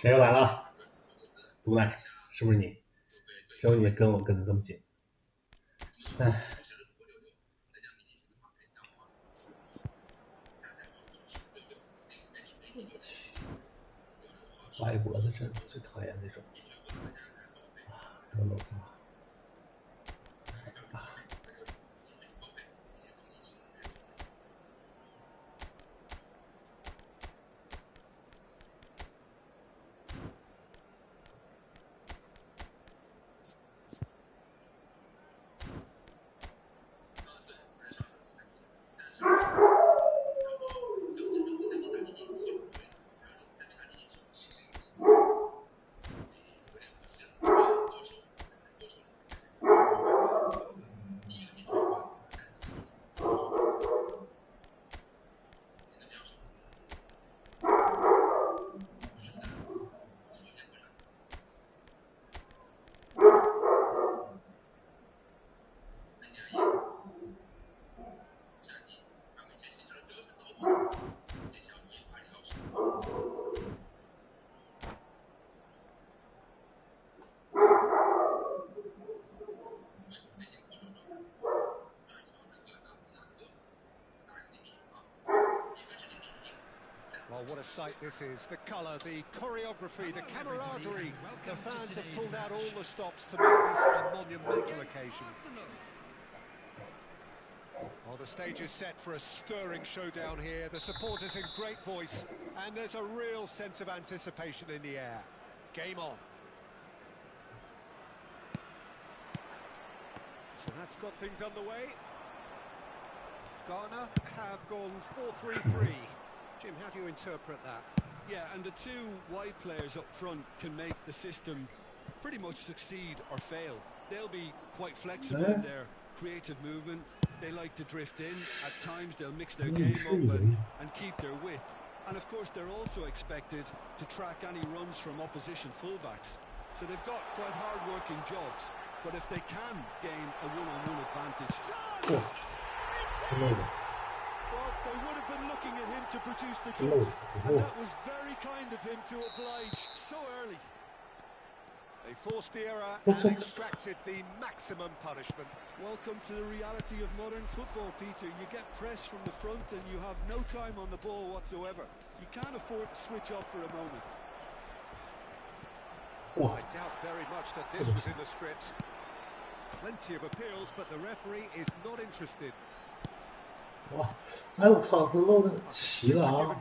谁又来了？毒奶，是不是你？只有你跟我跟的这么紧。哎，歪脖子阵最讨厌那种德罗兹。Well, what a sight this is. The colour, the choreography, the camaraderie. The fans have pulled out all the stops to make this a monumental occasion. Well, the stage is set for a stirring showdown here. The supporters in great voice, and there's a real sense of anticipation in the air. Game on. So that's got things underway. Ghana have gone 4-3-3. Jim, how do you interpret that? Yeah, and the two wide players up front can make the system pretty much succeed or fail. They'll be quite flexible in their creative movement. They like to drift in. At times they'll mix their game up and keep their width. And of course they're also expected to track any runs from opposition fullbacks. So they've got quite hard-working jobs. But if they can gain a one-on-one advantage... Well, they would have been looking at him to produce the goods, and that was very kind of him to oblige so early. They forced the error and extracted the maximum punishment. Welcome to the reality of modern football, Peter. You get pressed from the front and you have no time on the ball whatsoever. You can't afford to switch off for a moment. I doubt very much that this was in the script. Plenty of appeals, but the referee is not interested. 哇！哎，我操，这漏的齐了啊！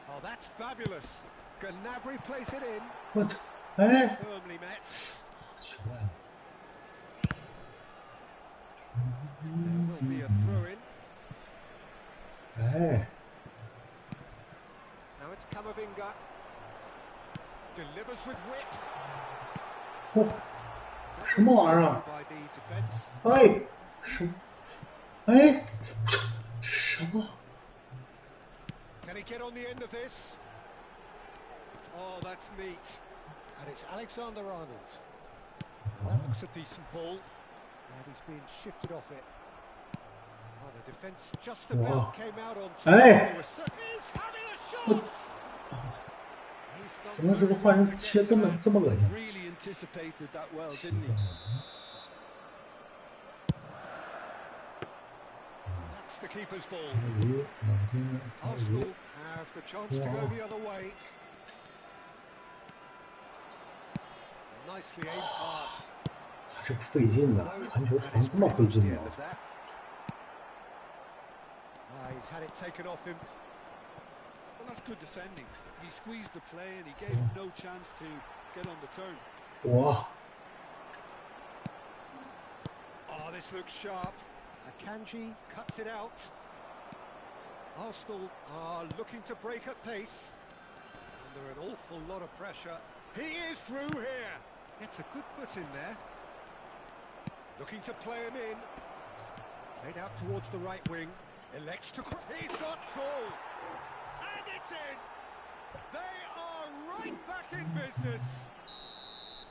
Oh, that's fabulous. Gnabry plays it in. 我操！哎， Firmly met. 奇怪了。There will be a throw in. 哎。 Now it's Camavinga. Delivers with wit. 哦，什么玩意儿？哎，什么？哎。 Can he get on the end of this? Oh, that's neat. And it's Alexander Arnold. Now that looks a decent ball. And he's being shifted off it. Oh, the defence just about came out on top. Hey! He's having a shot! Really anticipated that well, didn't he? That's the keeper's ball. Arsenal have the chance to go the other way. Nicely aimed pass. 这个费劲呐，传球传这么费劲吗？ He's had it taken off him. Well, that's good defending. He squeezed the play and he gave him no chance to get on the turn. Wow. Oh, this looks sharp. Akanji cuts it out. Arsenal are looking to break at pace. Under an awful lot of pressure. He is through here. Gets a good foot in there. Looking to play him in. Played out towards the right wing. Elects to... He's got through. And it's in. They are right back in business.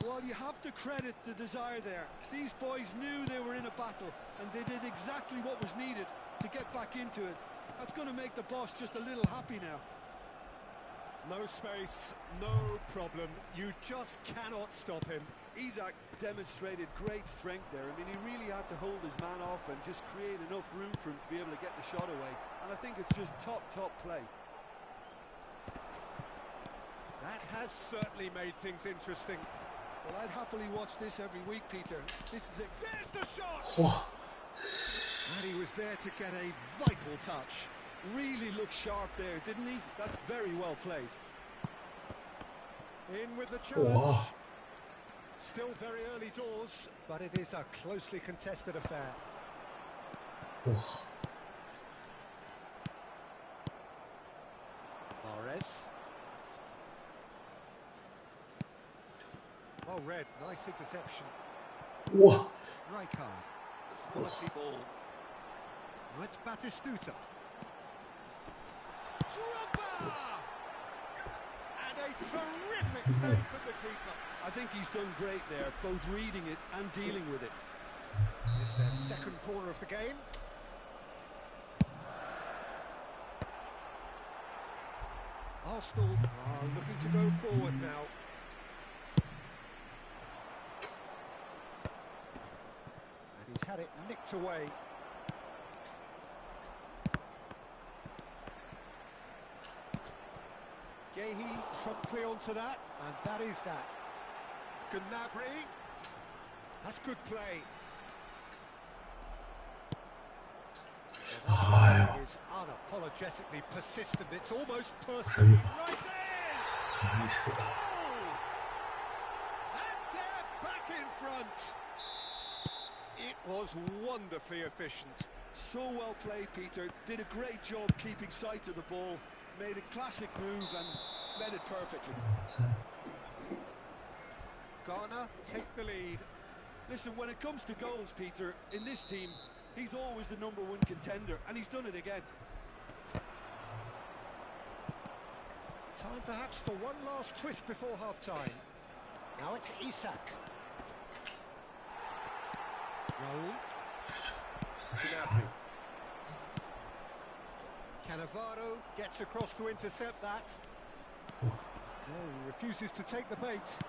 Well, you have to credit the desire there. These boys knew they were in a battle, and they did exactly what was needed to get back into it. That's going to make the boss just a little happy now. No space, no problem. You just cannot stop him. Isak demonstrated great strength there. I mean, he really had to hold his man off and just create enough room for him to be able to get the shot away. And I think it's just top play. That has certainly made things interesting. Well, I'd happily watch this every week, Peter. This is it. There's the shot! Wow. And he was there to get a vital touch. Really looked sharp there, didn't he? That's very well played. In with the challenge. Wow. Still very early doors, but it is a closely contested affair. Wow. Mahrez. Well read, nice interception. Wow. Rijkaard. Quality ball. Now it's Batistuta. Drogba! And a terrific save from the keeper. I think he's done great there, both reading it and dealing with it. It's their second corner of the game. Arsenal are looking to go forward now. And he's had it nicked away. Gehi promptly onto that, and that is that. Gnabry. That's good play. Well, is unapologetically persistent. It's almost personal. Right in! Goal! And they're back in front. It was wonderfully efficient. So well played, Peter. Did a great job keeping sight of the ball. Made a classic move and led it perfectly. Ghana take the lead. Listen, when it comes to goals, Peter, in this team, he's always the #1 contender, and he's done it again. Time perhaps for one last twist before half-time. Now it's Isak. Raul. Gnabry. Cannavaro gets across to intercept that. No, he refuses to take the bait.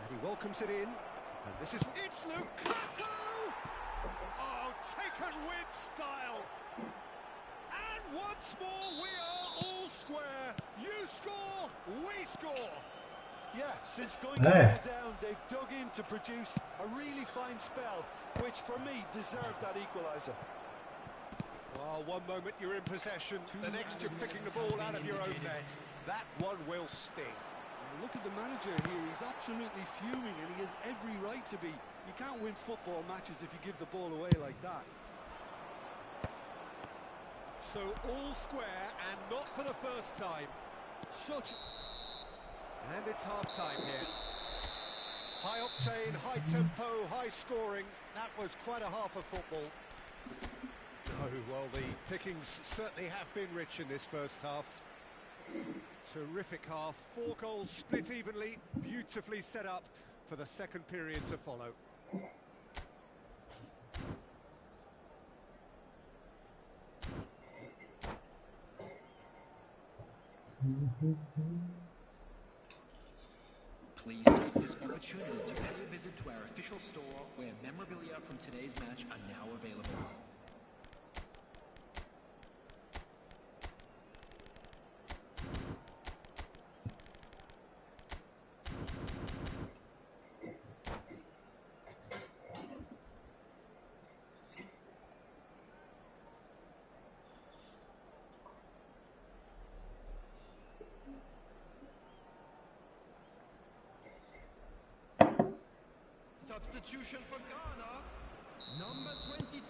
And he welcomes it in. And this is... It's Lukaku! Oh, taken with style. And once more we are all square. You score, we score. Yeah, since going down, they've dug in to produce a really fine spell, which for me deserved that equaliser. Well, one moment you're in possession, the next you're picking the ball out of your own net. That one will sting. Look at the manager here, he's absolutely fuming and he has every right to be. You can't win football matches if you give the ball away like that. So all square and not for the first time. And it's half-time here. High octane, high tempo, high scoring. That was quite a half of football. Oh, well, the pickings certainly have been rich in this first half. Terrific half, 4 goals split evenly, beautifully set up for the second period to follow. Please take this opportunity to pay a visit to our official store where memorabilia from today's match are now available. Substitution for Ghana, number 22,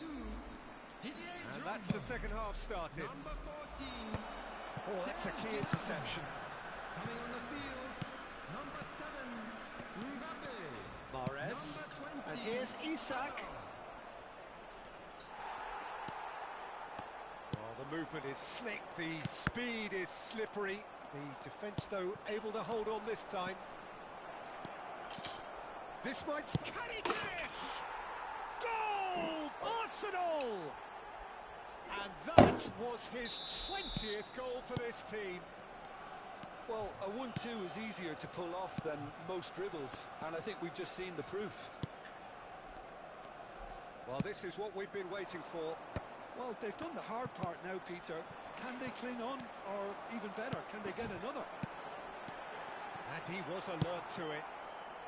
Didier And Drogba. that's the second half started. Number 14. Oh, that's a key interception. Coming on the field, number 7, Mbappe. Mahrez. Number 20. And here's Isak. Well, the movement is slick, the speed is slippery. The defence, though, able to hold on this time. This might... Can he finish? Goal! Arsenal! And that was his 20th goal for this team. Well, a 1-2 is easier to pull off than most dribbles, and I think we've just seen the proof. Well, this is what we've been waiting for. Well, they've done the hard part now, Peter. Can they cling on, or even better, can they get another? And he was alert to it.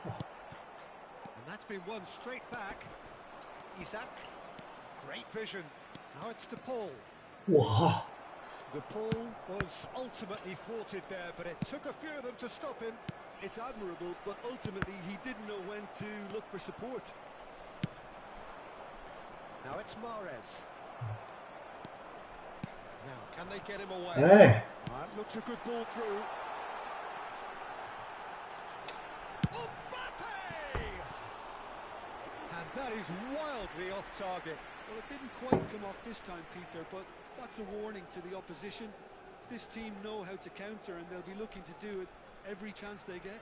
And that's been won straight back. Isaac, great vision. Now it's DePaul. Wow. DePaul was ultimately thwarted there, but it took a few of them to stop him. It's admirable, but ultimately he didn't know when to look for support. Now it's Mahrez. Now, can they get him away? Hey. That looks a good ball through. Mbappe! And that is wildly off target. Well, it didn't quite come off this time, Peter, but that's a warning to the opposition. This team know how to counter, and they'll be looking to do it every chance they get.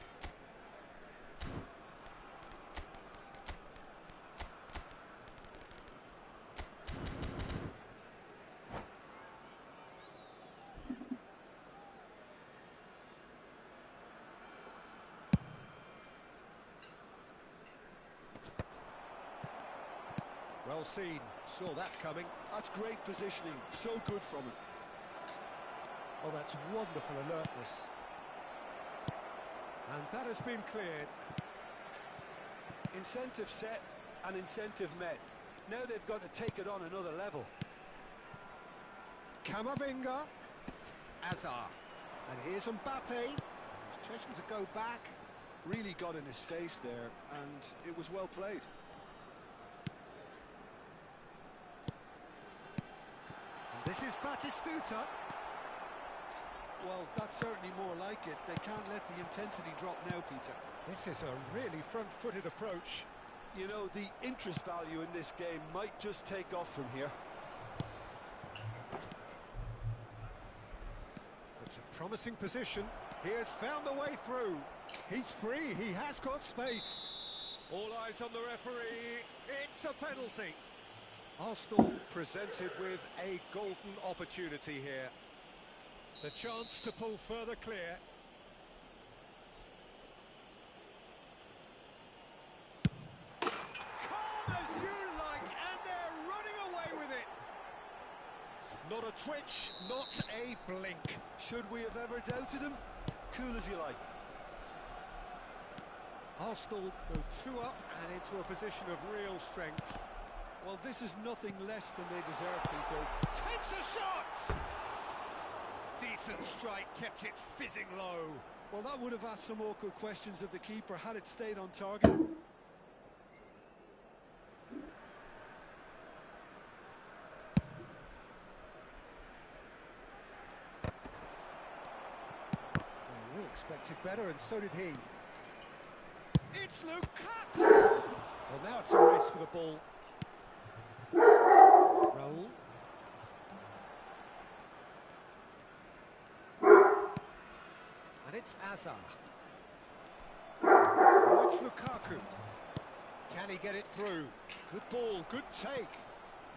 Well seen, saw that coming. That's great positioning, so good from him. Oh, that's wonderful alertness. And that has been cleared. Incentive set and incentive met. Now they've got to take it on another level. Camavinga. Azar. And here's Mbappe. He's chosen to go back. Really got in his face there, and it was well played. And this is Batistuta. Well, that's certainly more like it. They can't let the intensity drop now, Peter. This is a really front-footed approach. You know, the interest value in this game might just take off from here. It's a promising position. He has found the way through. He's free. He has got space. All eyes on the referee. It's a penalty. Arsenal presented with a golden opportunity here. The chance to pull further clear. Calm as you like, and they're running away with it. Not a twitch, not a blink. Should we have ever doubted him? Cool as you like. Arsenal go 2 up and into a position of real strength. Well, this is nothing less than they deserve, Peter. Takes a shot! Decent strike, kept it fizzing low. Well, that would have asked some awkward questions of the keeper had it stayed on target. Well, we expected better, and so did he. It's Lukaku! Well, now it's a race for the ball. Raul. And it's Azar. Now it's Lukaku. Can he get it through? Good ball, good take.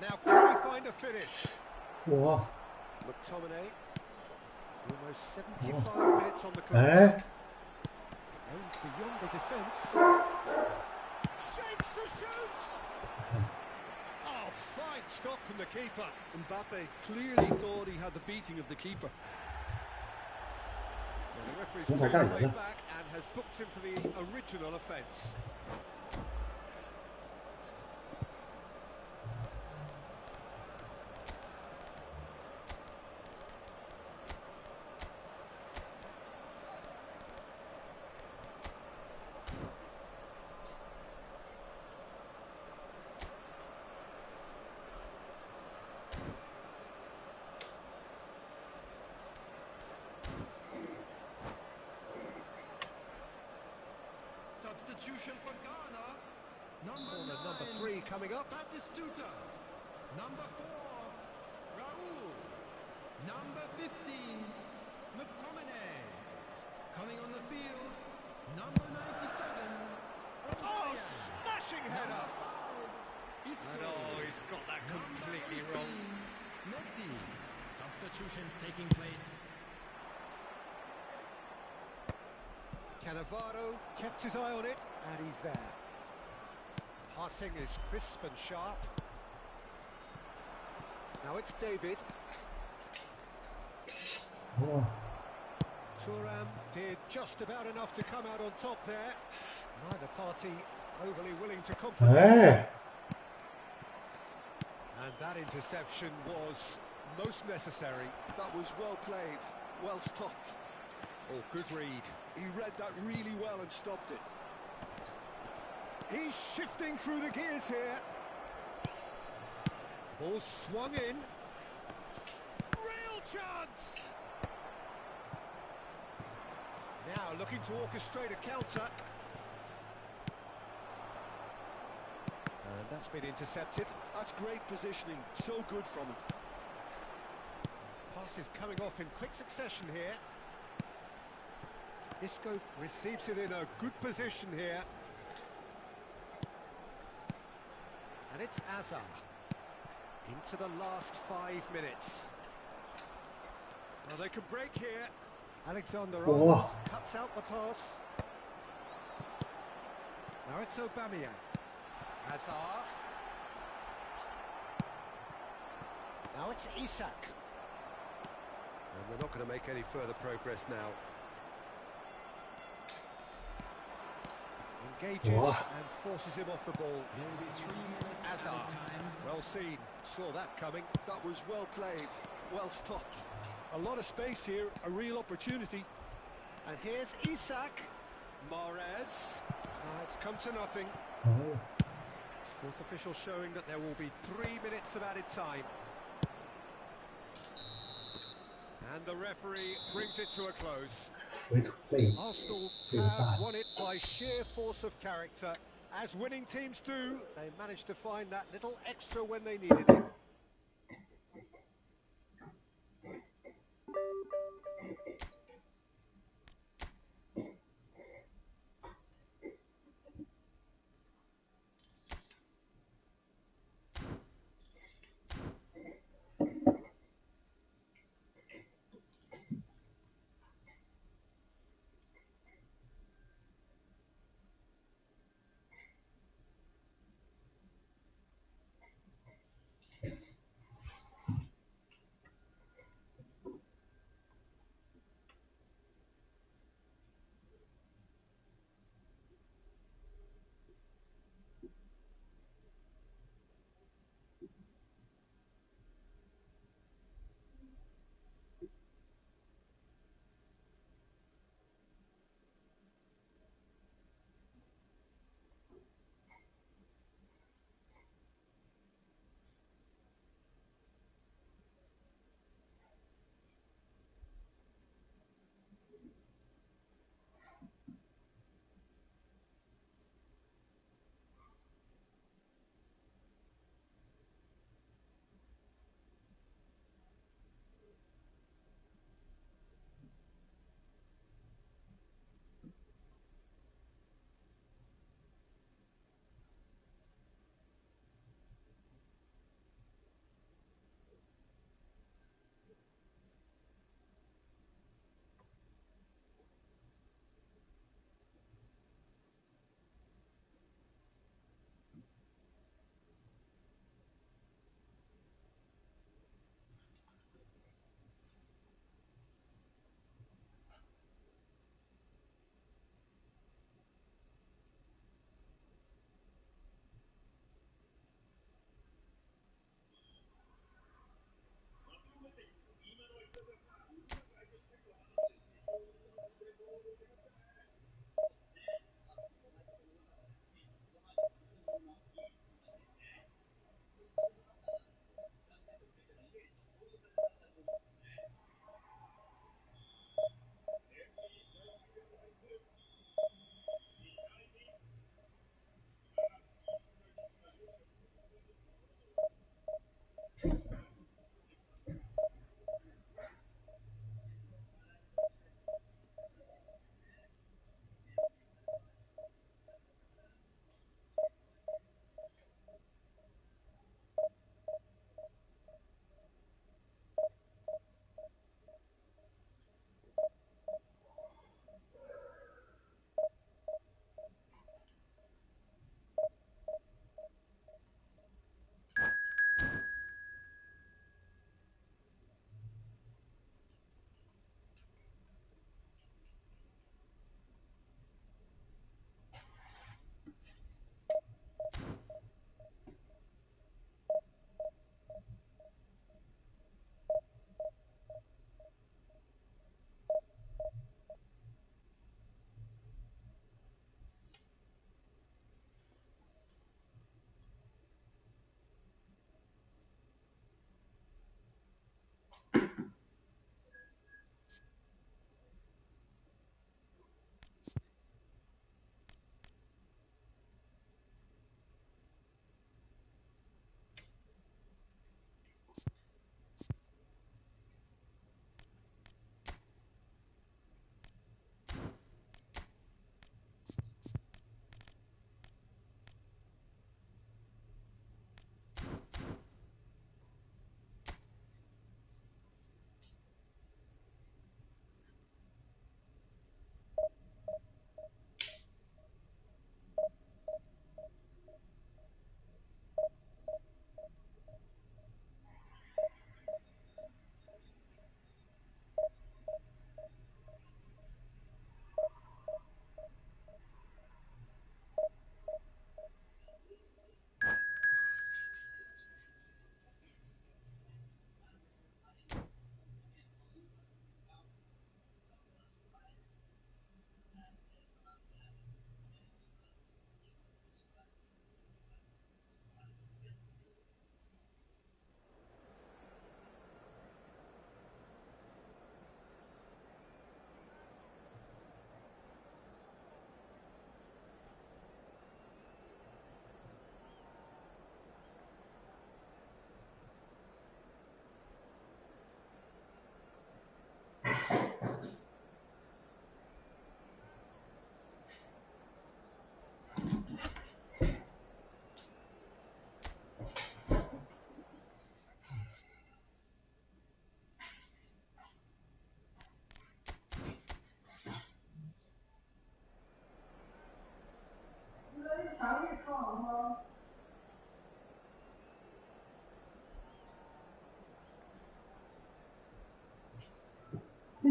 Now can he find a finish? Wow. McTominay. Almost 75 minutes on the clock. Aims beyond the defence. Shapes to shoot! Oh, fine stop from the keeper. Mbappe clearly thought he had the beating of the keeper. Well, the referee's pulled the play back and has booked him for the original offence. Substitution for Ghana. Corner number 3 coming up. Batistuta. Number 4, Raul. Number 15, McTominay. Coming on the field, number 97. Oh, smashing header! And oh, he's got that completely wrong. Messi. Substitutions taking place. Cannavaro kept his eye on it, and he's there. Passing is crisp and sharp. Now it's David. Oh. Thuram did just about enough to come out on top there. Neither party overly willing to compromise. Hey. And that interception was most necessary. That was well played, well stopped. Oh, good read. He read that really well and stopped it. He's shifting through the gears here. Ball swung in. Real chance! Now looking to orchestrate a counter. And that's been intercepted. That's great positioning, so good from him. Pass is coming off in quick succession here. Isco receives it in a good position here. And it's Azar. Into the last 5 minutes. Well, they can break here. Alexander-Arnold cuts out the pass. Now it's Aubameyang. Hazard. Now it's Isak. And we're not going to make any further progress now. Engages and forces him off the ball. Hazard. Well seen. Saw that coming. That was well played, well stopped. A lot of space here, a real opportunity. And here's Isak. Mahrez. It's come to nothing. Oh. Fourth official showing that there will be 3 minutes of added time. And the referee brings it to a close. Arsenal have won it by sheer force of character. As winning teams do, they managed to find that little extra when they needed it.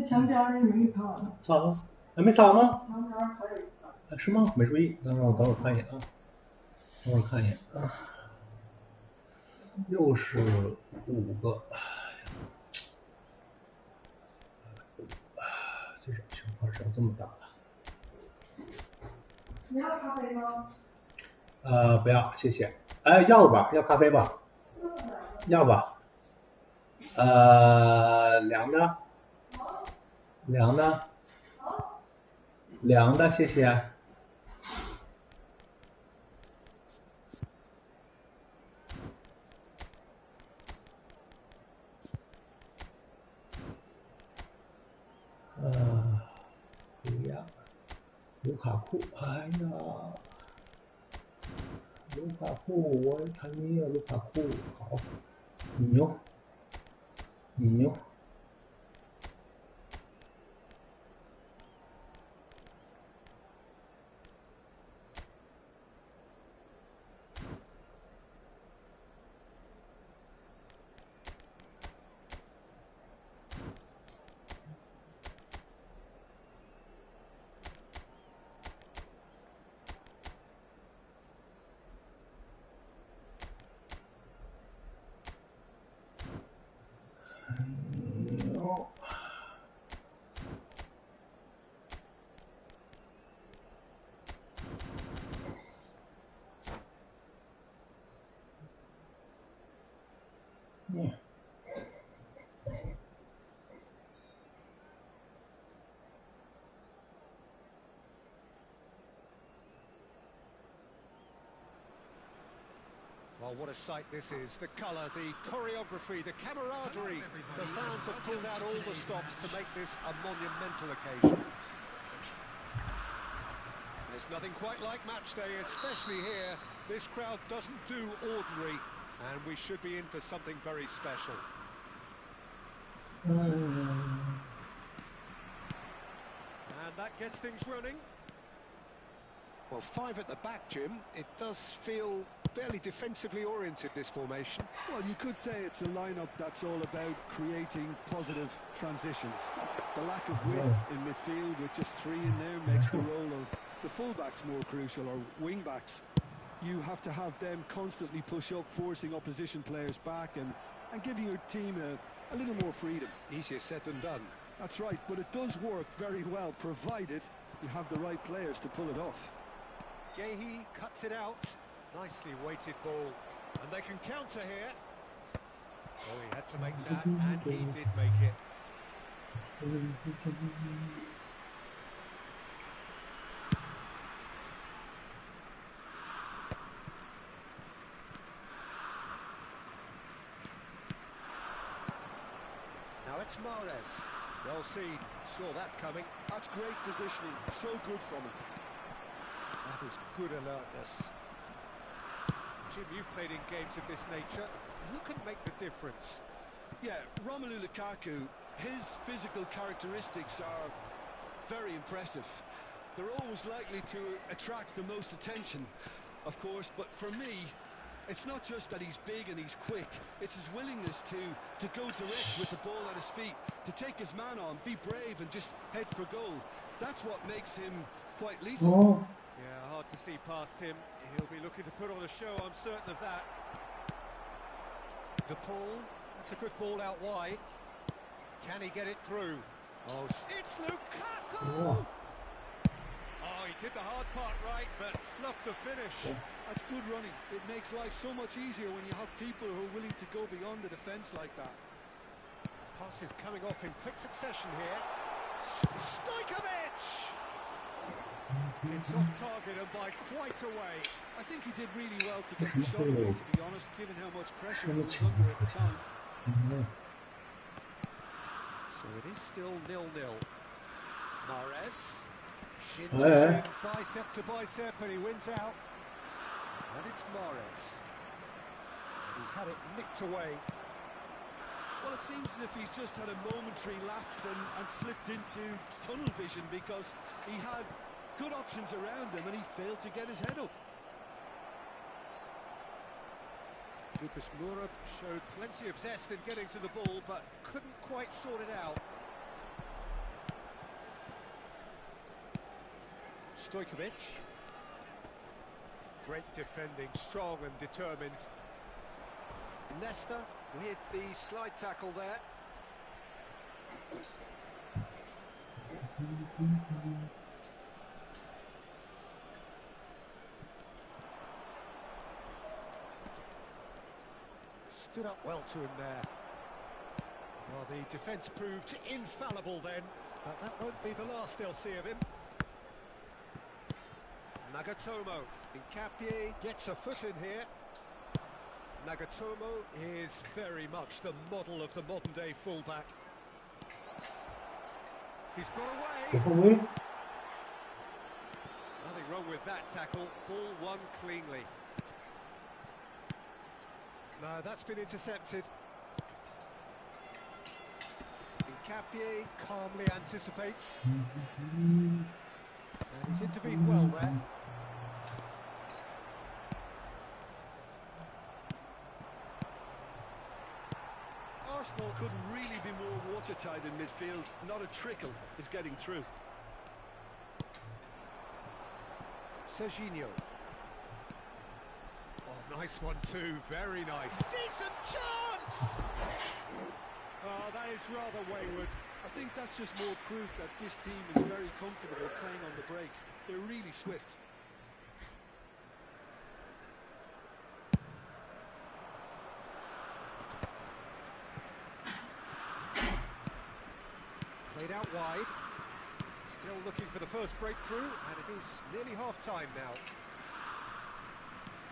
墙边儿没擦呢。擦了？还没擦吗？墙边还有一个。是吗？没注意，等会儿看一眼啊。等会儿看一眼啊。65个。这种情况是这么大的。你要咖啡吗？不要，谢谢。哎，要吧，要咖啡吧？要吧。凉的。凉的。凉的，谢谢。不要。卢卡库，哎呀，卢卡库，我才没有卢卡库，好，你牛，你牛。Well, what a sight this is. The colour, the choreography, the camaraderie. The fans have pulled out all the stops to make this a monumental occasion. There's nothing quite like match day, especially here. This crowd doesn't do ordinary, and we should be in for something very special. And that gets things running. Well, 5 at the back, Jim. It does feel fairly defensively oriented, this formation. Well, you could say it's a lineup that's all about creating positive transitions. The lack of width in midfield with just 3 in there makes the role of the fullbacks more crucial, or wing-backs. You have to have them constantly push up, forcing opposition players back and giving your team a little more freedom. Easier said than done. That's right, but it does work very well, provided you have the right players to pull it off. Gehi cuts it out. Nicely weighted ball. And they can counter here. Oh, he had to make that, and he did make it. Now it's Mahrez. Well seen. Saw that coming. That's great positioning. So good from him. That is good alertness. Jim, you've played in games of this nature. Who can make the difference? Yeah, Romelu Lukaku, his physical characteristics are very impressive. They're always likely to attract the most attention, of course, but for me, it's not just that he's big and he's quick, it's his willingness to go direct with the ball at his feet, to take his man on, be brave and just head for goal. That's what makes him quite lethal. Yeah, hard to see past him. He'll be looking to put on a show, I'm certain of that. De Paul, that's a good ball out wide. Can he get it through? Oh, it's Lukaku! Oh, he did the hard part right, but fluffed the finish. That's good running. It makes life so much easier when you have people who are willing to go beyond the defence like that. Passes coming off in quick succession here. Stojkovic! It's off target and by quite a way. I think he did really well to get the shot away, to be honest, given how much pressure he was under at the time. So it is still 0-0. Mahrez. Shin to shin, bicep to bicep, and he wins out. And it's Mahrez. He's had it nicked away. Well, it seems as if he's just had a momentary lapse and slipped into tunnel vision, because he had good options around him and he failed to get his head up. Lucas Moura showed plenty of zest in getting to the ball, but couldn't quite sort it out. Stojkovic. Great defending, strong and determined. Nesta with the slide tackle there. Stood up well to him there. Well, the defence proved infallible then, but that won't be the last they'll see of him. Nagatomo, Incapie gets a foot in here. Nagatomo is very much the model of the modern-day fullback. He's got away. Nothing wrong with that tackle. Ball won cleanly. No, that's been intercepted. Incapie calmly anticipates. And he's intervened well there. Arsenal couldn't really be more watertight in midfield. Not a trickle is getting through. Serginho. Oh, nice one too, very nice. Decent chance! Oh, that is rather wayward. I think that's just more proof that this team is very comfortable playing on the break. They're really swift. Played out wide. Still looking for the first breakthrough, and it is nearly half-time now.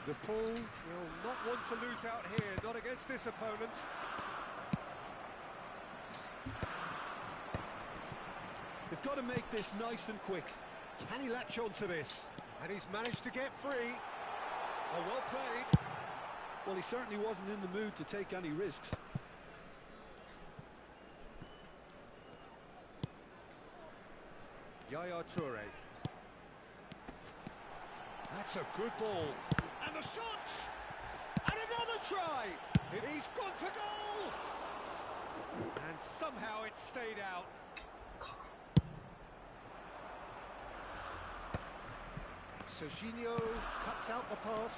The Paul will not want to lose out here, not against this opponent. They've got to make this nice and quick. Can he latch on to this? And he's managed to get free. Oh, well played. Well, he certainly wasn't in the mood to take any risks. Yaya Toure. That's a good ball. And the shot! And another try! He's gone for goal! And somehow it stayed out. Serginho cuts out the pass.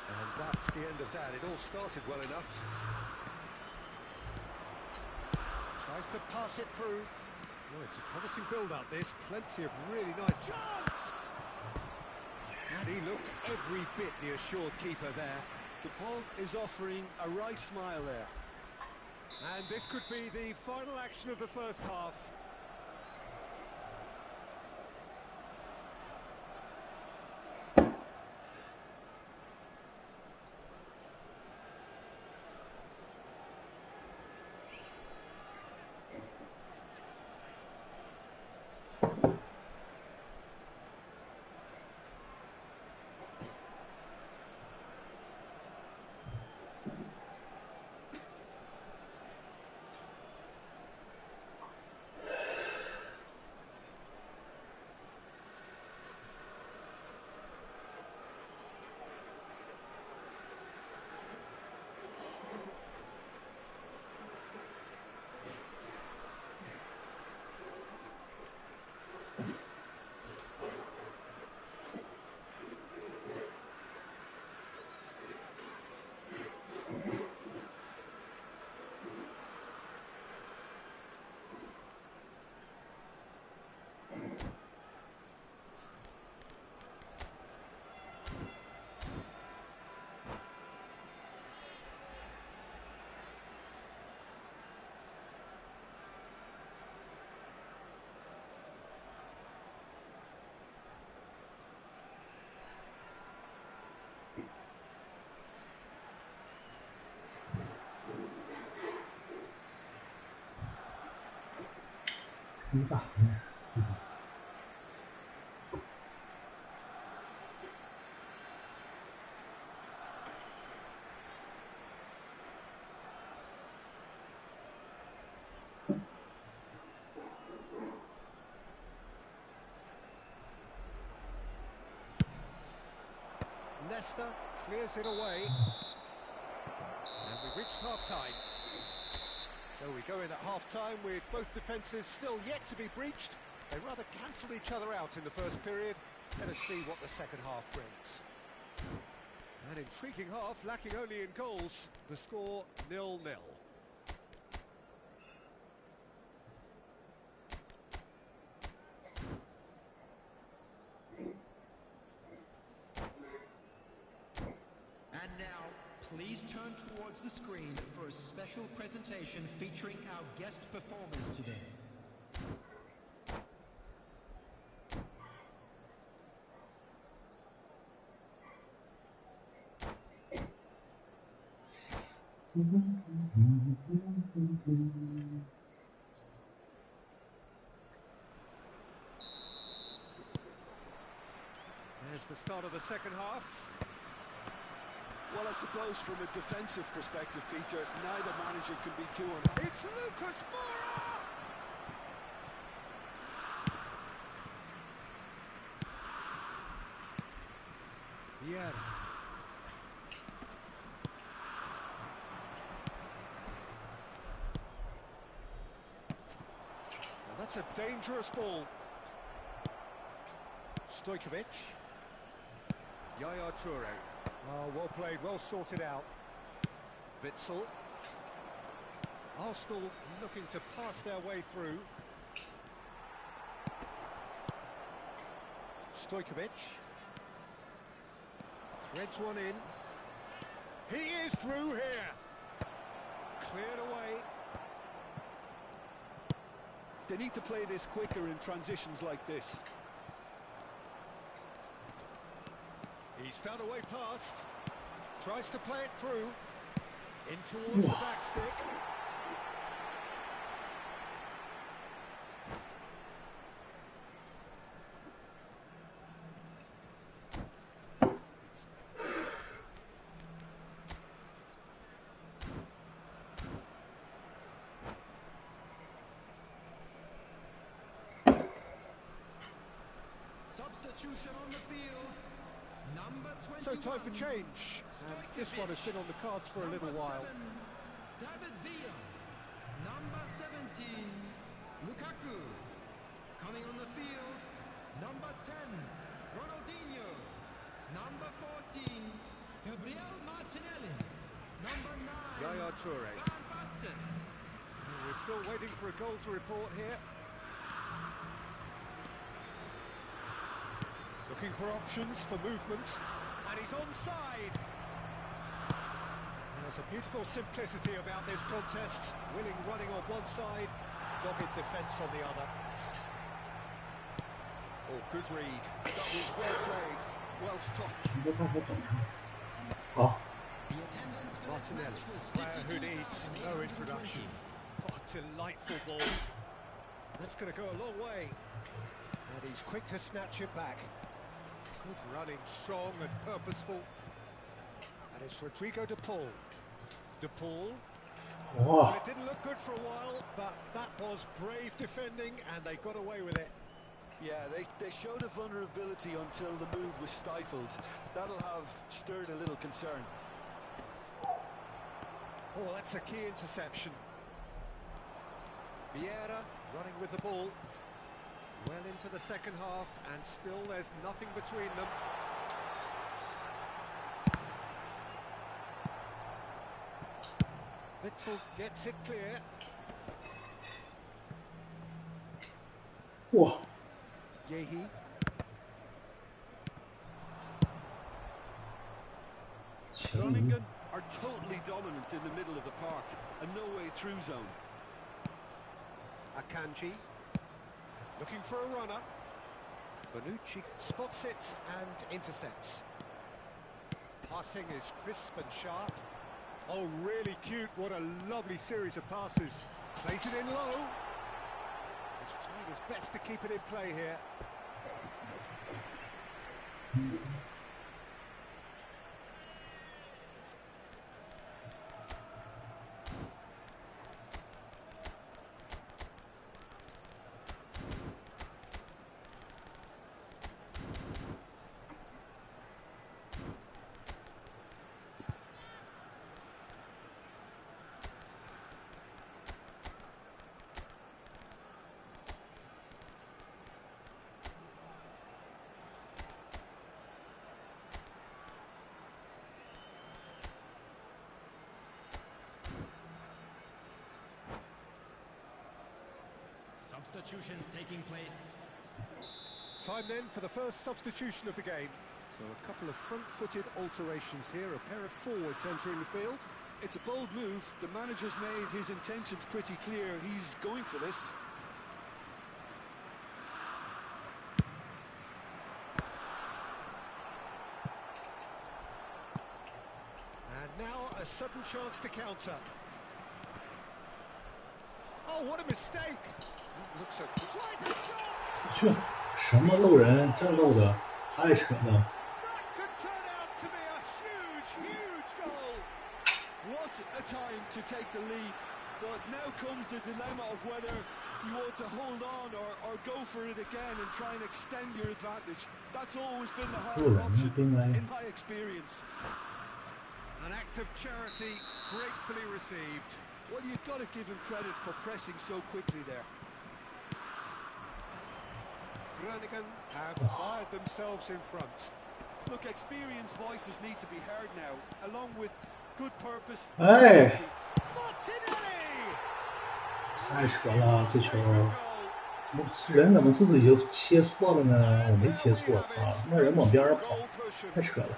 And that's the end of that. It all started well enough. Tries to pass it through. Oh, it's a promising build-up, this. Plenty of really nice chance! And he looked every bit the assured keeper there. DePaul is offering a right smile there. And this could be the final action of the first half. Nesta clears it away. And we've reached half-time. So we go in at half-time with both defences still yet to be breached. They rather cancelled each other out in the first period. Let us see what the second half brings. An intriguing half, lacking only in goals. The score 0-0. And now, please turn towards the screen for a special presentation featuring our guest performers today. There's the start of the second half. Well, I suppose from a defensive perspective, Peter, neither manager can be too unhappy. It's Lucas Moura! Yeah. Now that's a dangerous ball. Stojkovic. Yaya Toure. Oh, well played, well sorted out. Witsel. Arsenal looking to pass their way through. Stojkovic. Threads one in. He is through here. Cleared away. They need to play this quicker in transitions like this. He's found a way past. Tries to play it through. In towards the back stick. Substitution on the field. Number 21. So time for change. And this one has been on the cards for a little while. David Villa. Number 17. Lukaku. Coming on the field. Number 10. Ronaldinho. Number 14. Gabriel Martinelli. Number 9. Yaya Toure. Van Basten. We're still waiting for a goal to report here. Looking for options for movement. And he's onside. There's a beautiful simplicity about this contest. Willing running on one side, dogged defence on the other. Oh, good read. That was well played, well stopped. 好， The attendance for this Martinelli, match was player who 52 needs and no 120. introduction. Oh, delightful ball. That's going to go a long way. And he's quick to snatch it back. Good running, strong and purposeful. And it's Rodrigo De Paul. De Paul. Well, 哇， it didn't look good for a while, but that was brave defending and they got away with it. Yeah, they showed a vulnerability until the move was stifled. That'll have stirred a little concern. Oh, that's a key interception. Vieira running with the ball. Well into the second half, and still there's nothing between them. Witsel gets it clear. 哇， Yehi. Groningen are totally dominant in the middle of the park, a no-way-through zone. Akanji. Looking for a runner. Bonucci spots it and intercepts. Passing is crisp and sharp. Oh, really cute. What a lovely series of passes. Plays it in low. He's trying his best to keep it in play here. Substitutions taking place. Time then for the first substitution of the game. So a couple of front-footed alterations here, a pair of forwards entering the field. It's a bold move. The manager's made his intentions pretty clear. He's going for this. And now a sudden chance to counter. Oh, what a mistake! That looks a tries a shot! 去，什么漏人？这漏的太扯了。 That could turn out to be a huge, huge goal! What a time to take the lead. But now comes the dilemma of whether you want to hold on or go for it again and try and extend your advantage. That's always been the harder option in my experience. An act of charity gratefully received. Well, you've got to give him credit for pressing so quickly there. Groningen have fired themselves in front. Look, experienced voices need to be heard now, along with good purpose. 哎， Martinelli! 太扯了，这球！我人怎么自己就切错了呢？我没切错啊，那人往边上跑，太扯了。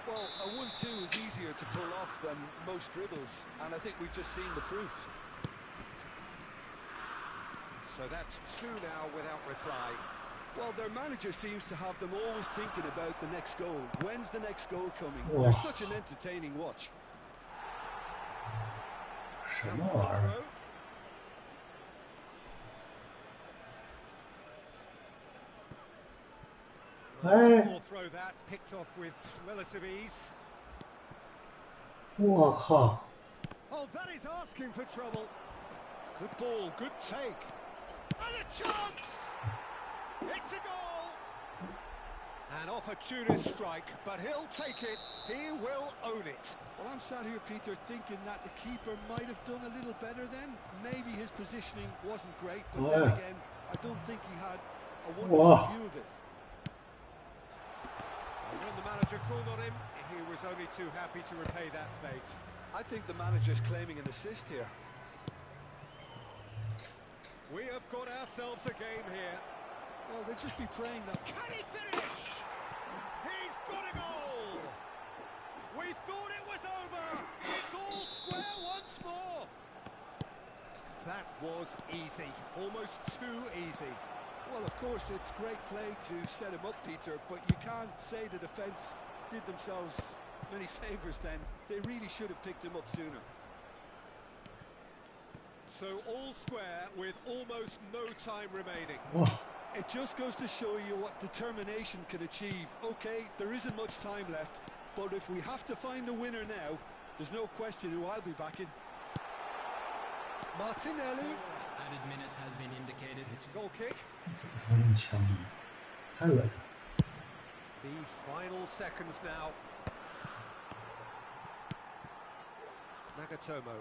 Well, a 1-2 is easier to pull off than most dribbles, and I think we've just seen the proof. So that's two now without reply. Well, their manager seems to have them always thinking about the next goal. When's the next goal coming? Oh. They're such an entertaining watch. 什么玩意儿？ Well, throw that picked off with relative ease. 我靠！ Oh, that is asking for trouble. Good ball, good take. And a chance! It's a goal! An opportunist strike, but he'll take it. He will own it. Well, I'm sat here, Peter, thinking that the keeper might have done a little better then. Maybe his positioning wasn't great, but then again, I don't think he had a wonderful view of it. And when the manager called on him, he was only too happy to repay that fate. I think the manager's claiming an assist here. We have got ourselves a game here. Well, they'll just be praying that... Can he finish? He's got a goal! We thought it was over! It's all square once more! That was easy, almost too easy. Well, of course, it's great play to set him up, Peter, but you can't say the defence did themselves many favours then. They really should have picked him up sooner. So all square with almost no time remaining. It just goes to show you what determination can achieve. OK, there isn't much time left, but if we have to find the winner now, there's no question who I'll be backing. Martinelli. Added minutes has been indicated. It's a goal kick. 枪毙，太恶心。 The final seconds now. Nagatomo.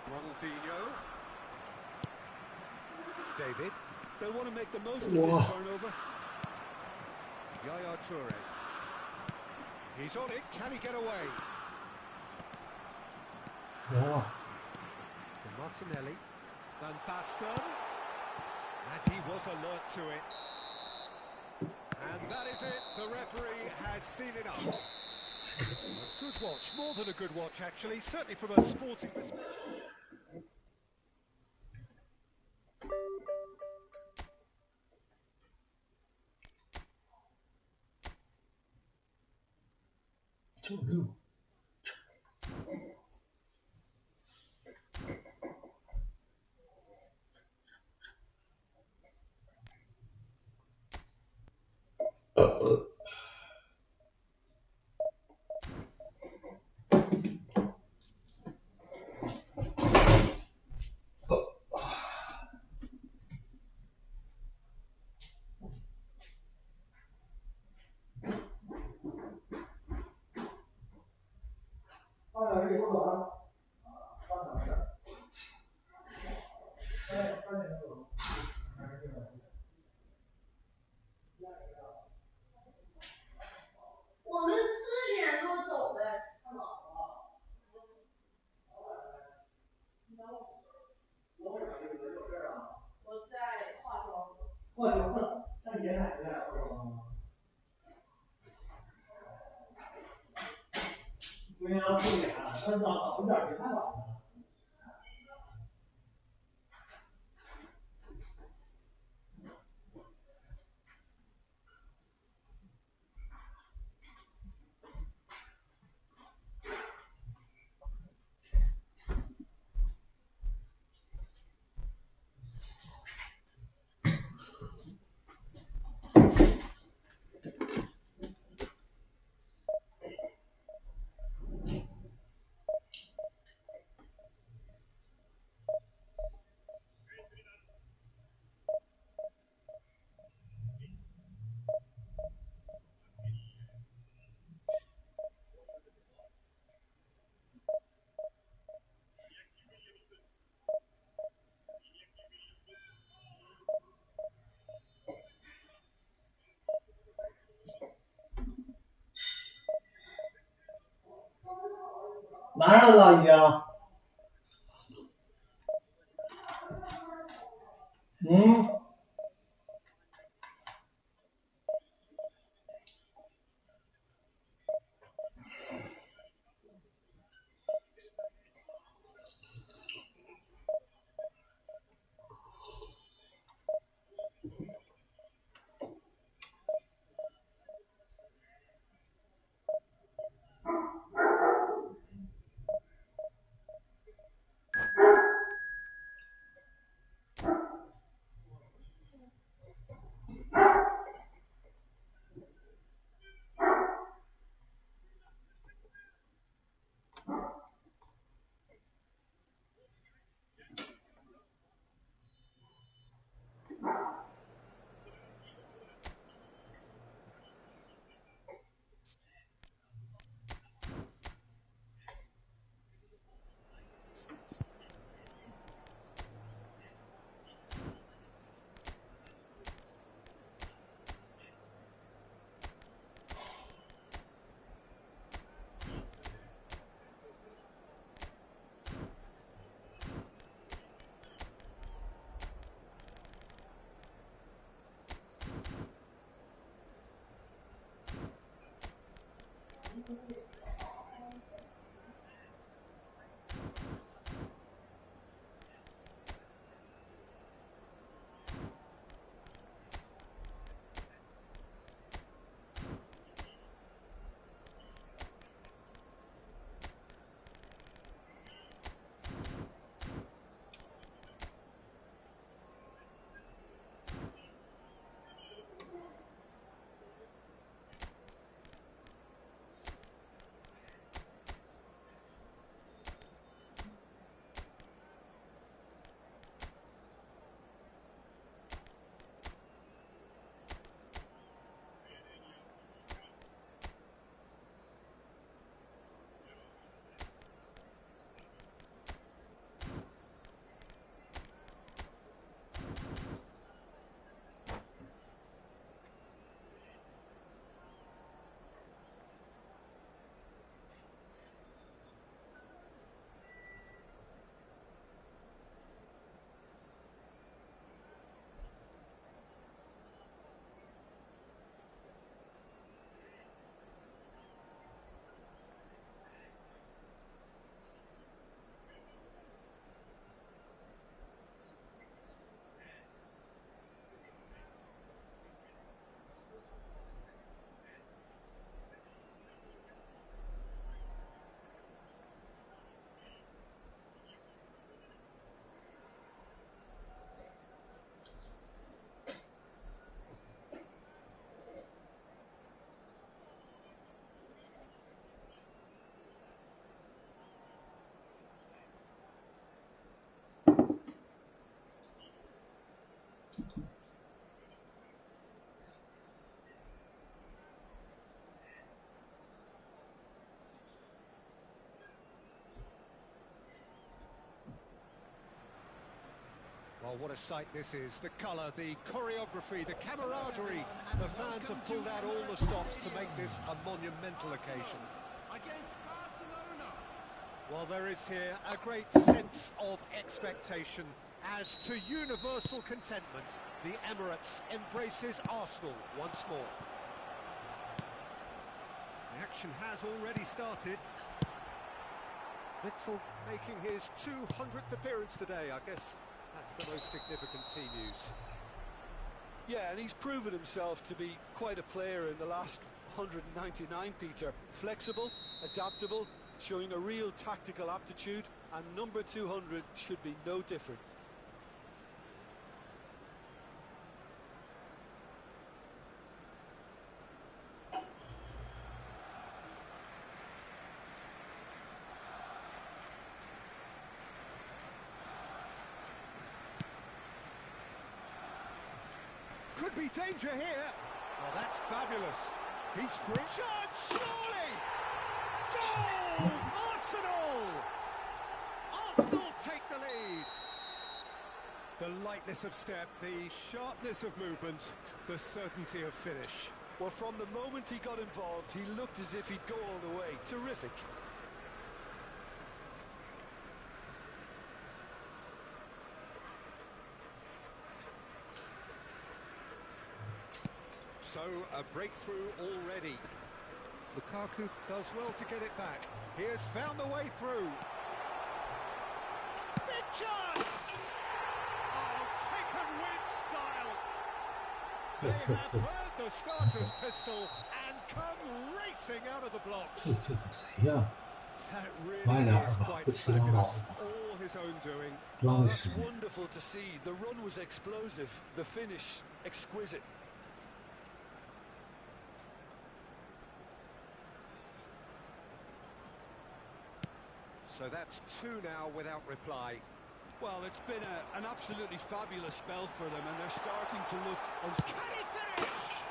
Ronaldinho. David. They'll want to make the most of this turnover. Yaya Toure. He's on it. Can he get away? 哇！ To Martinelli. Van Basten. And he was alert to it. And that is it. The referee has seen enough. A good watch. More than a good watch, actually. Certainly from a sporting perspective. 96。我们4点多走的，看到了。我为啥就这事啊？穿早早一点，别太晚了。拿上了已经。嗯。Well, what a sight this is. The colour, the choreography, the camaraderie. The fans have pulled out all the stops to make this a monumental occasion. Against Barcelona. Well, there is here a great sense of expectation. As to universal contentment, the Emirates embraces Arsenal once more. The action has already started. Witzel making his 200th appearance today. I guess that's the most significant team news. Yeah, and he's proven himself to be quite a player in the last 199, Peter. Flexible, adaptable, showing a real tactical aptitude, and number 200 should be no different. Could be danger here. Oh, that's fabulous. He's free. Shot, surely! Goal! Arsenal! Arsenal take the lead. The lightness of step, the sharpness of movement, the certainty of finish. Well, from the moment he got involved, he looked as if he'd go all the way. Terrific. So, a breakthrough already. Lukaku does well to get it back. He has found the way through. Big chance! Oh, taken with style. They have heard the starter's pistol and come racing out of the blocks. 这个谁呀？ That 慢 really 点 is 儿吧， quite 不骑狼 fabulous. 倒吧， All his own doing. 浪 Oh, 费 that's 时间。 wonderful to see. The run was explosive, the finish exquisite. So that's two now without reply. Well, it's been an absolutely fabulous spell for them, and they're starting to look Can he finish?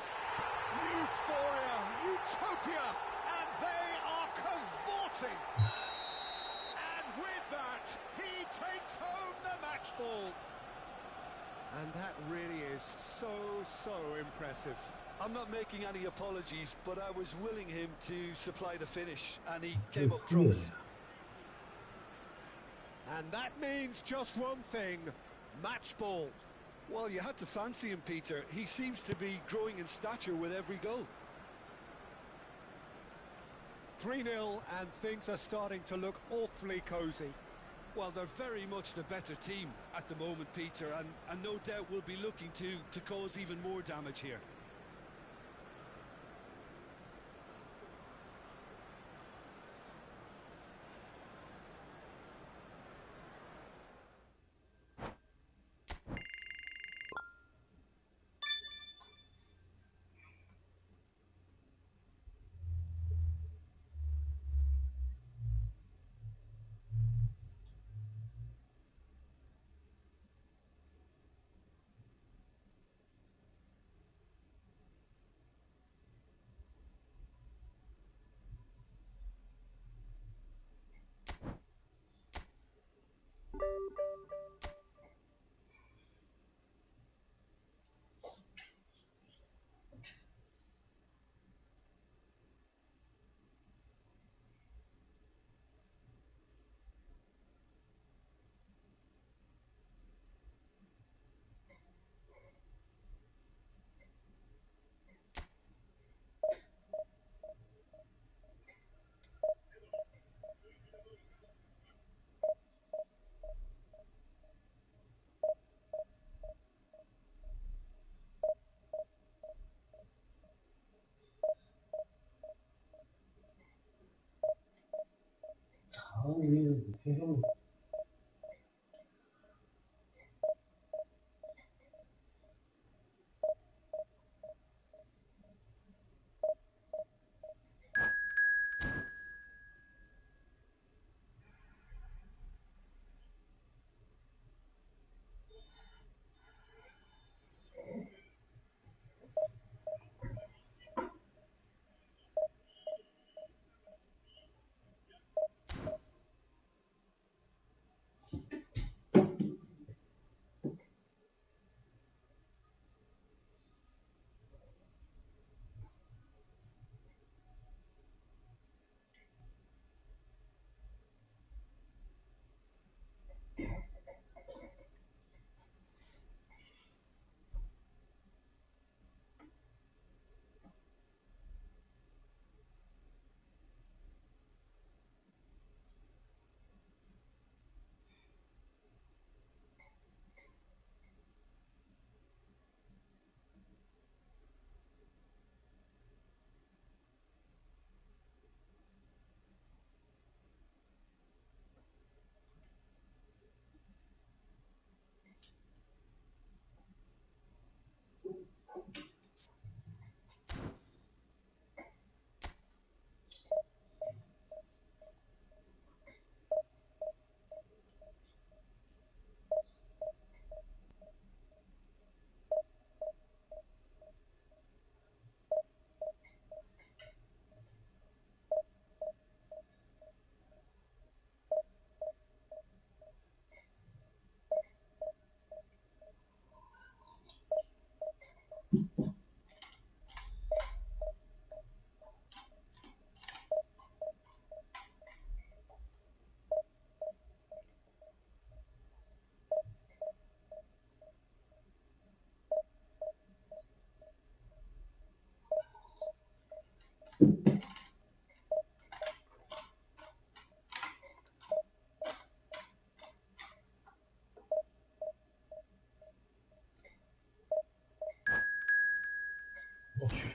Euphoria, utopia, and they are cavorting. And with that, he takes home the match ball. And that really is so impressive. I'm not making any apologies, but I was willing him to supply the finish, and he came up 这 trumps. 呀， And that means just one thing, match ball. Well, you had to fancy him, Peter. He seems to be growing in stature with every goal. 3-0 and things are starting to look awfully cosy. Well, they're very much the better team at the moment, Peter, and no doubt will be looking to cause even more damage here. 我去。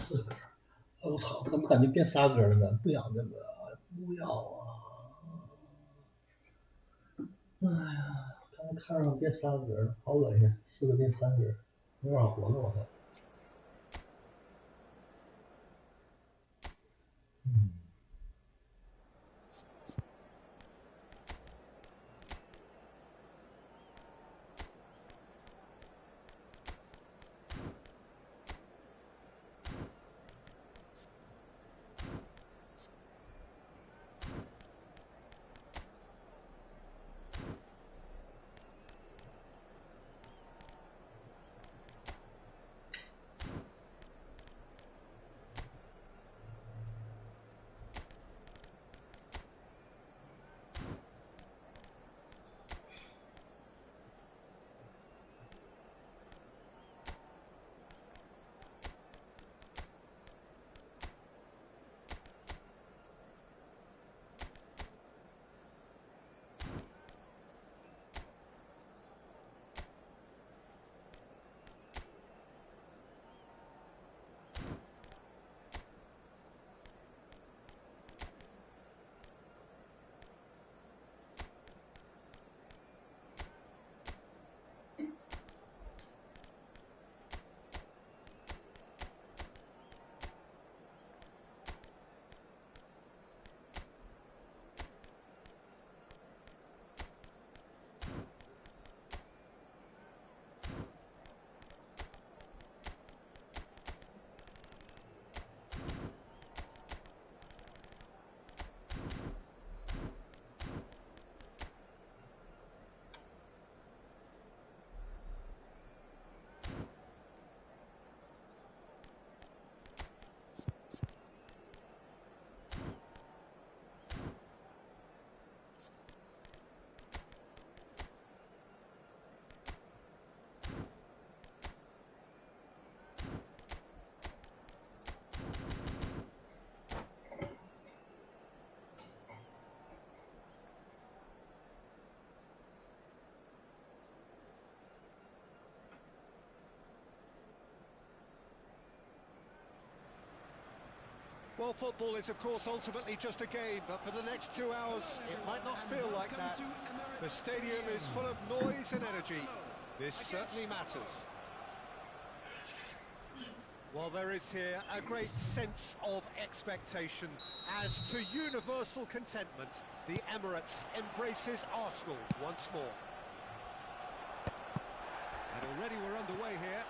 4格，我操！怎么感觉变3格了呢？不想这么，不要啊！哎呀，刚才看上变3格了，好恶心！4个变3格，没法活了，我操！Well, football is, of course, ultimately just a game, but for the next 2 hours, it might not feel like that. The stadium is full of noise and energy. This certainly matters. Well, there is here a great sense of expectation. As to universal contentment, the Emirates embraces Arsenal once more. And already we're underway here.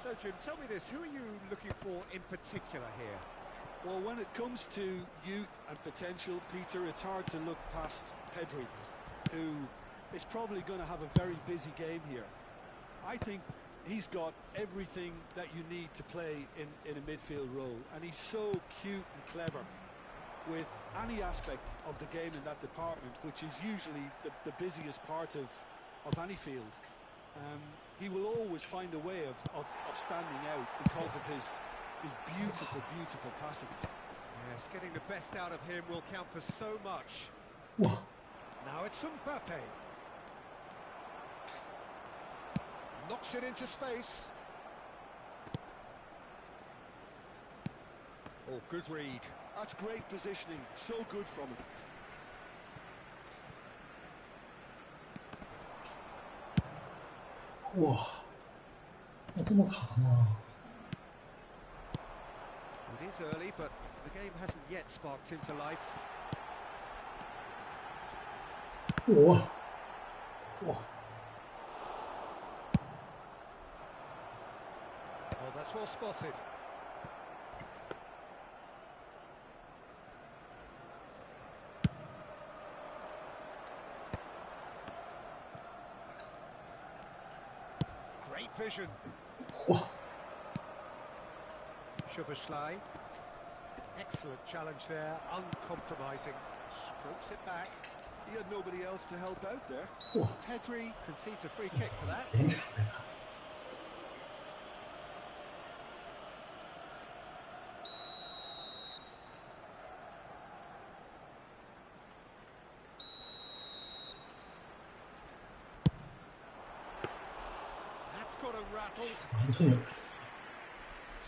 So, Jim, tell me this, who are you looking for in particular here? Well, when it comes to youth and potential, Peter, it's hard to look past Pedri, who is probably going to have a very busy game here. I think he's got everything that you need to play in a midfield role, and he's so cute and clever with any aspect of the game in that department, which is usually the busiest part of any field. He will always find a way of standing out because of his beautiful, beautiful passing. Yes, getting the best out of him will count for so much. 哇， Now it's Mbappe. Knocks it into space. Oh, good read. That's great positioning. So good from him. 哇，我这么卡吗？ It is early, but the game hasn't yet sparked into life. 哇，哇， Oh, that's well spotted. Great vision. 哇， Szoboszlai. Excellent challenge there, uncompromising. Strokes it back. He had nobody else to help out there. 哇， Pedri concedes a free kick for that. 连场来看。 That's got a rattle. 完全有。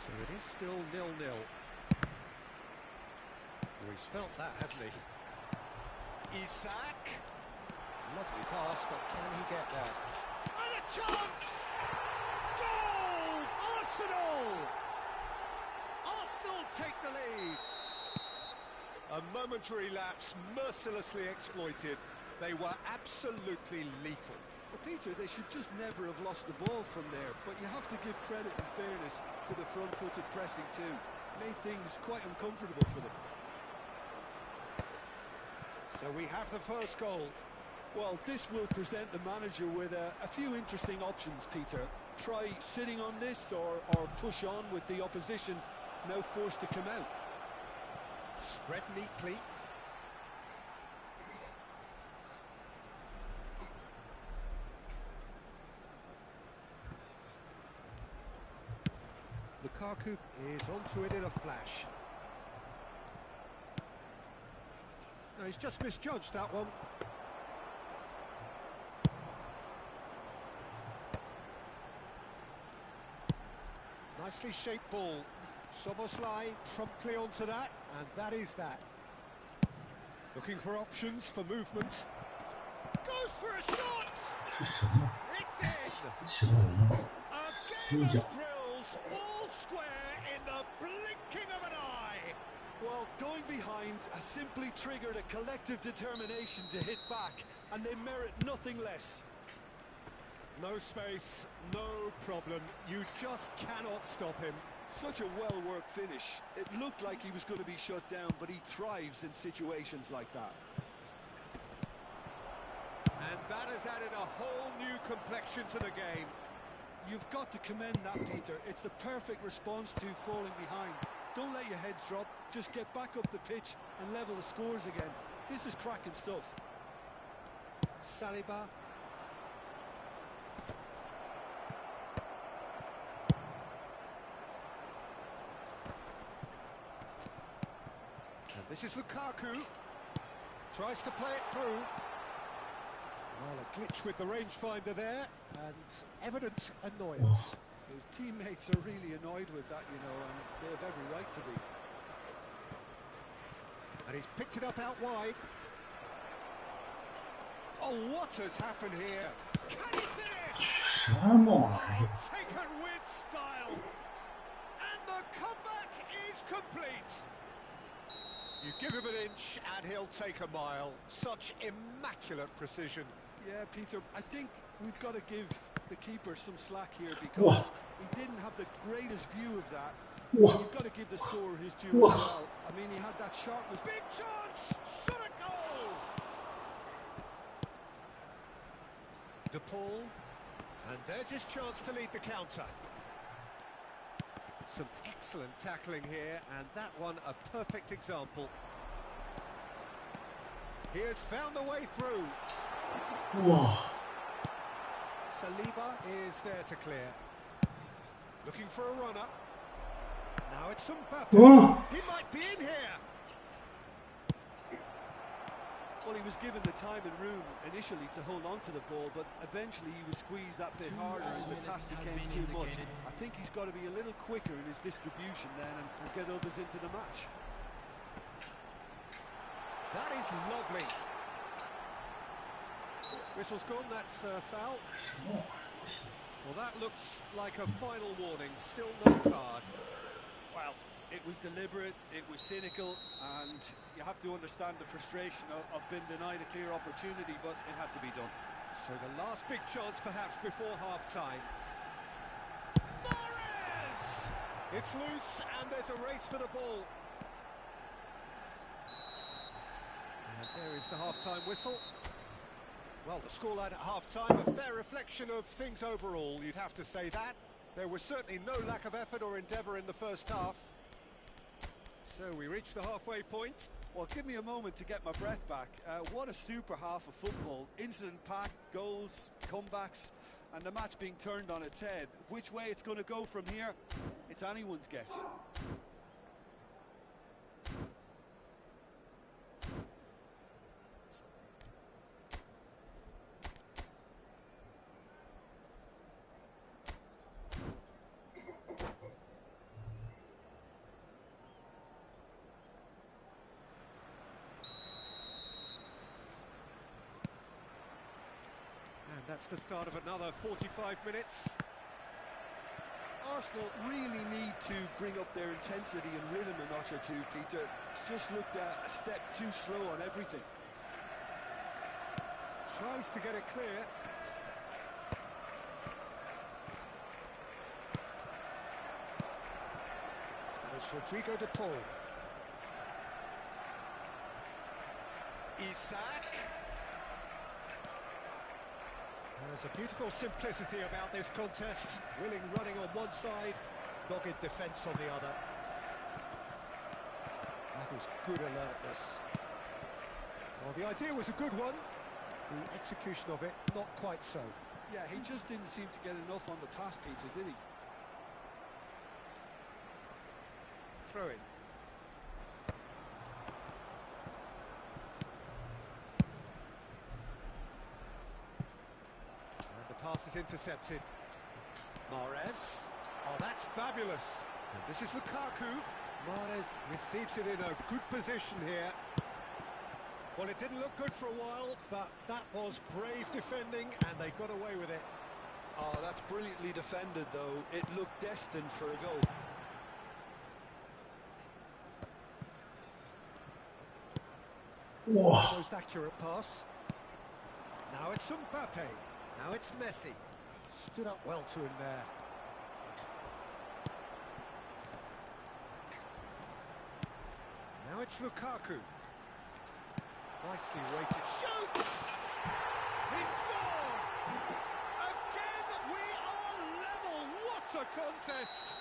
So it is still 0-0. Well, he's felt that, hasn't he? Isak. Lovely pass, but can he get there? And a chance! Goal! Arsenal! Arsenal take the lead. A momentary lapse mercilessly exploited. They were absolutely lethal. Well, Peter, they should just never have lost the ball from there, but you have to give credit and fairness to the front-footed pressing too. Made things quite uncomfortable for them. So we have the first goal. Well, this will present the manager with a few interesting options, Peter. Try sitting on this or push on with the opposition now forced to come out. Spread neatly. Lukaku is onto it in a flash. No, he's just misjudged that one. Nicely shaped ball. Szoboszlai promptly onto that, and that is that. Looking for options for movement. Goes for a shot! 是什么？ It's in! 什么人啊？ A 心 game of 脚。 thrills, all square in the blinking of an eye! Well, going behind has simply triggered a collective determination to hit back, and they merit nothing less. No space, no problem. You just cannot stop him. Such a well-worked finish. It looked like he was going to be shut down, but he thrives in situations like that. And that has added a whole new complexion to the game. You've got to commend that, Peter. It's the perfect response to falling behind. Don't let your heads drop. Just get back up the pitch and level the scores again. This is cracking stuff. Saliba. And this is Lukaku. Tries to play it through. Well, a glitch with the rangefinder there, and evident annoyance. His teammates are really annoyed with that, you know, and they have every right to be. And he's picked it up out wide. Oh, what has happened here? Can he finish? 什么玩意儿？ Taken with style. And the comeback is complete. You give him an inch and he'll take a mile. Such immaculate precision. Yeah, Peter, I think we've got to give the keeper some slack here Wow. because he didn't have the greatest view of that. Wow. You've got to give the scorer his due Wow. as well. I mean, he had that sharpness. Big chance! Shot a goal! De Paul. And there's his chance to lead the counter. Some excellent tackling here, and that one a perfect example. He has found the way through. 哇， Saliba is there to clear. Looking for a runner. Now it's Mbappe. 嗯， He might be in here. Well, he was given the time and room initially to hold on to the ball, but eventually he was squeezed that bit harder and the task became too much. I think he's got to be a little quicker in his distribution then and get others into the match. That is lovely. Whistle's gone, that's foul. Well, that looks like a final warning, still no card. Well, it was deliberate, it was cynical, and you have to understand the frustration of being denied a clear opportunity, but it had to be done. So the last big chance perhaps before half-time. Mahrez! It's loose and there's a race for the ball. And there is the half-time whistle. Well, the scoreline at half-time, a fair reflection of things overall, you'd have to say that. There was certainly no lack of effort or endeavour in the first half. So we reach the halfway point. Well, give me a moment to get my breath back. What a super half of football. Incident-packed, goals, comebacks, and the match being turned on its head. Which way it's going to go from here, it's anyone's guess. That's the start of another 45 minutes. Arsenal really need to bring up their intensity and rhythm a notch or two, Peter. Just looked a step too slow on everything. Tries to get it clear. And it's Rodrigo de Paul. Isak. There's a beautiful simplicity about this contest. Willing running on one side, dogged defence on the other. That is good alertness. Well, the idea was a good one. The execution of it, not quite so. Yeah, he just didn't seem to get enough on the pass, Peter, did he? Throw in. Pass is intercepted. Mahrez. Oh, that's fabulous. And this is Lukaku. Mahrez receives it in a good position here. Well, it didn't look good for a while, but that was brave defending, and they got away with it. Oh, that's brilliantly defended, though. It looked destined for a goal. Wow. Most accurate pass. Now it's Mbappe. Now it's Messi. Stood up well to him there. Now it's Lukaku. Nicely weighted. Shoots! He scored! Again, we are level. What a contest!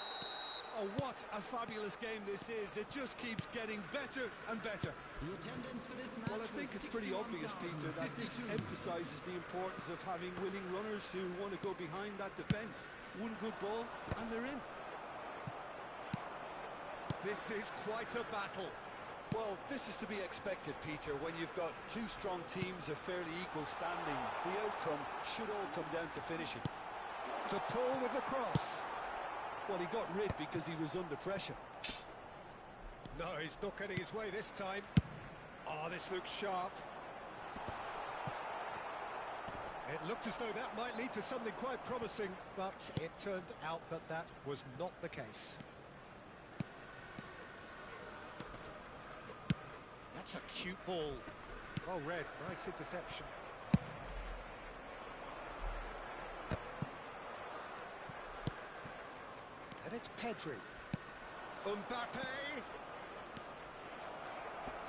Oh, what a fabulous game this is. It just keeps getting better and better. The attendance for this match. Well, I think it's pretty obvious, Peter, that this emphasises the importance of having willing runners who want to go behind that defence. One good ball, and they're in. This is quite a battle. Well, this is to be expected, Peter, when you've got two strong teams of fairly equal standing. The outcome should all come down to finishing. To Paul with the cross. Well, he got rid because he was under pressure. No, he's not getting his way this time. Oh, this looks sharp. It looked as though that might lead to something quite promising, but it turned out that that was not the case. That's a cute ball. Well read, nice interception. And it's Pedri. Mbappe.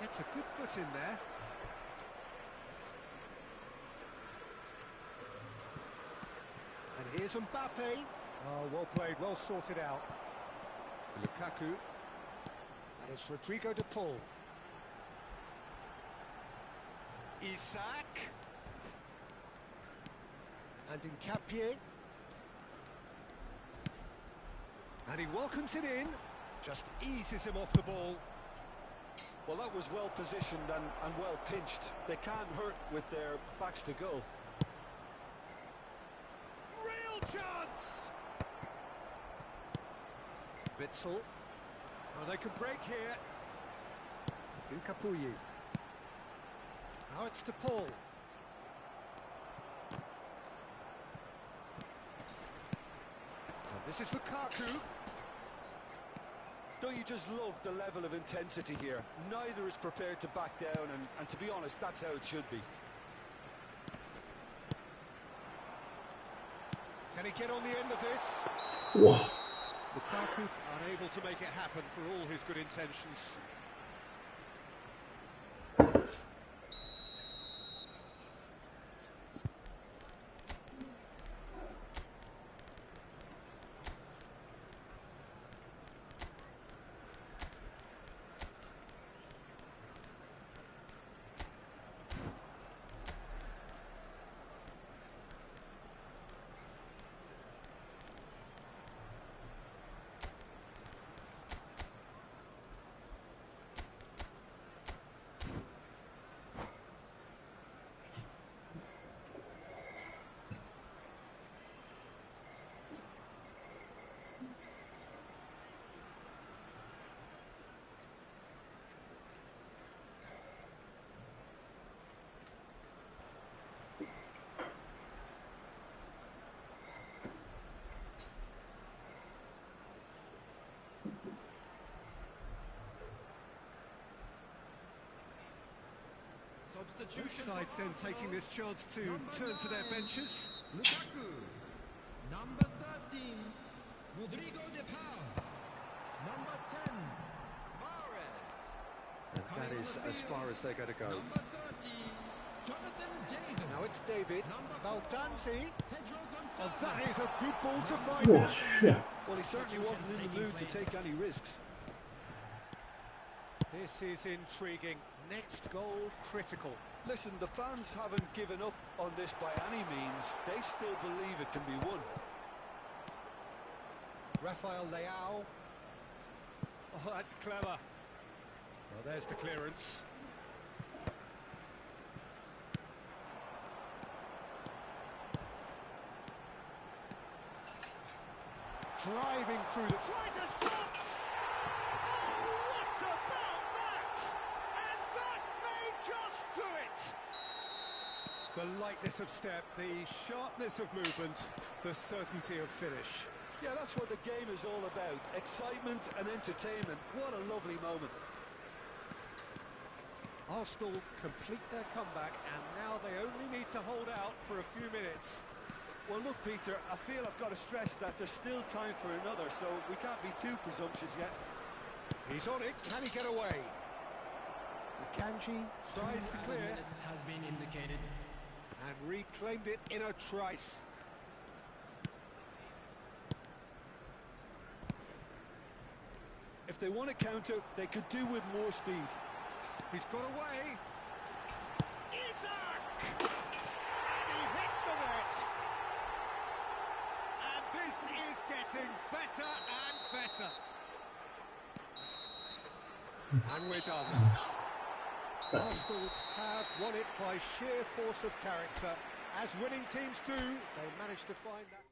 Gets a good foot in there. And here's Mbappe. Oh, well played, well sorted out. Lukaku. And it's Rodrigo de Paul. Isak. And Nkapie. And he welcomes it in. Just eases him off the ball. Well, that was well positioned and well pinched. They can't hurt with their backs to goal. Real chance! Witzel. Oh, they could break here. Incapuyi. Now it's to Paul. And this is Lukaku. Don't you just love the level of intensity here? Neither is prepared to back down, and to be honest, that's how it should be. Can he get on the end of this? Wow. Lukaku unable to make it happen for all his good intentions. Both sides then taking this chance to turn to their benches. Lukaku. Number 13, Rodrigo de Paul. Number 10, Mahrez. And that is as far as they're going to go. Number 30, Jonathan David. Now it's David. Baldanzi. Pedro Oh, Gonçalves. that is a good ball to find. Wow, shit. Well, he certainly wasn't in the mood to take any risks. This is intriguing. Next goal critical. Listen, the fans haven't given up on this by any means. They still believe it can be won. Rafael Leao. Oh, that's clever. Well, there's the clearance. Driving through the... Tries a shot! Oh, what about that? And that may just do it! The lightness of step, the sharpness of movement, the certainty of finish. Yeah, that's what the game is all about. Excitement and entertainment. What a lovely moment. Arsenal complete their comeback, and now they only need to hold out for a few minutes. Well, look, Peter, I feel I've got to stress that there's still time for another, so we can't be too presumptuous yet. He's on it. Can he get away? Akanji tries to clear Minutes has been indicated. and reclaimed it in a trice. If they want to counter, they could do with more speed. He's got away. Isak! And he hits the net. And this is getting better and better. And we're done. Arsenal have won it by sheer force of character. As winning teams do, they managed to find that...